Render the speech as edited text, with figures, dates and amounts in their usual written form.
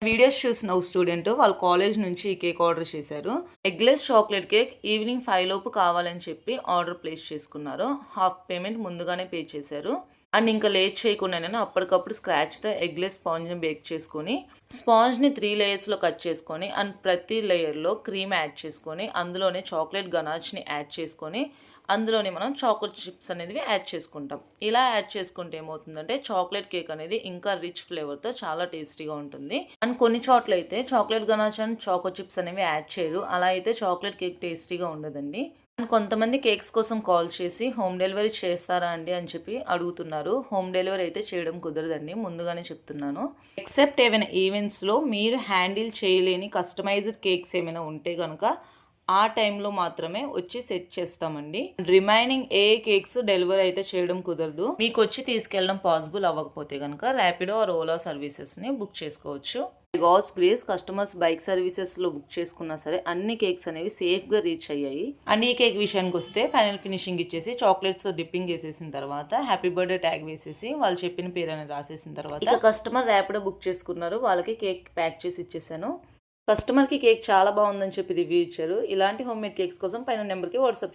Videos చూసిన ఒక student వాళ్ళ కాలేజ్ నుంచి ఈ కేక్ ఆర్డర్ చేశారు. ఎగ్లెస్ చాక్లెట్ కేక్ ఈవినింగ్ 5 లోపు కావాలని చెప్పి ఆర్డర్ ప్లేస్ చేసుకున్నారు. హాఫ్ పేమెంట్ ముందుగానే పే చేశారు. అండ్ ఇంకా లేట్ చేయకుండా నేను అప్పటికప్పుడు స్క్రాచ్తో ఎగ్లెస్ స్పాంజ్ని బేక్ చేసుకొని స్పాంజ్ని 3 లేయర్స్లో కట్ చేసుకొని అండ్ ప్రతి లేయర్లో క్రీమ్ యాడ్ చేసుకొని అందులోనే చాక్లెట్ గనాచ్ని యాడ్ చేసుకొని అందులోనే మనం చాక్లెట్ చిప్స్ అనేది యాడ్ చేసుకుంటాం. ఇలా యాడ్ చేసుకుంటే ఏమవుతుందంటే చాక్లెట్ కేక్ అనేది ఇంకా రిచ్ ఫ్లేవర్తో చాలా టేస్టీగా ఉంటుంది. అండ్ కొన్ని చోట్ల అయితే chocolate ganache and choco chips అనేవి యాడ్ చేయరు. అలా అయితే చాక్లెట్ కేక్ టేస్టీగా ఉండదండి. అండ్ కొంతమంది కేక్స్ కోసం కాల్ చేసి హోమ్ డెలివరీ చేస్తారా అండి అని చెప్పి అడుగుతున్నారు. హోమ్ డెలివరీ అయితే చేయడం కుదరదండి, ముందుగానే చెప్తున్నాను. ఎక్సెప్ట్ ఏమైనా ఈవెంట్స్లో మీరు హ్యాండిల్ చేయలేని కస్టమైజ్డ్ కేక్స్ ఏమైనా ఉంటే కనుక ఆ టైంలో మాత్రమే వచ్చి సెట్ చేస్తామండి. రిమైనింగ్ ఏ కేక్స్ డెలివరీ అయితే చేయడం కుదరదు. మీకు వచ్చి తీసుకెళ్ళడం పాసిబుల్ అవ్వకపోతే కనుక ర్యాపిడో ఆర్ ఓలా సర్వీసెస్ని బుక్ చేసుకోవచ్చు. గాడ్స్ గ్రేస్ కస్టమర్స్ బైక్ సర్వీసెస్లో బుక్ చేసుకున్నా సరే అన్ని కేక్స్ అనేవి సేఫ్గా రీచ్ అయ్యాయి. అండ్ ఈ కేక్ విషయానికి వస్తే ఫైనల్ ఫినిషింగ్ ఇచ్చేసి చాక్లెట్స్ డిప్పింగ్ వేసేసిన తర్వాత హ్యాపీ బర్త్డే ట్యాగ్ వేసేసి వాళ్ళు చెప్పిన పేరు అనేది రాసేసిన తర్వాత ఇక కస్టమర్ ర్యాపిడో బుక్ చేసుకున్నారు. వాళ్ళకి కేక్ ప్యాక్ చేసి ఇచ్చేసాను. కస్టమర్కి కేక్ చాలా బాగుందని చెప్పి రివ్యూ ఇచ్చారు. ఇలాంటి హోమ్ మేడ్ కేక్స్ కోసం పైన నెంబర్కి వాట్సాప్ చేయండి.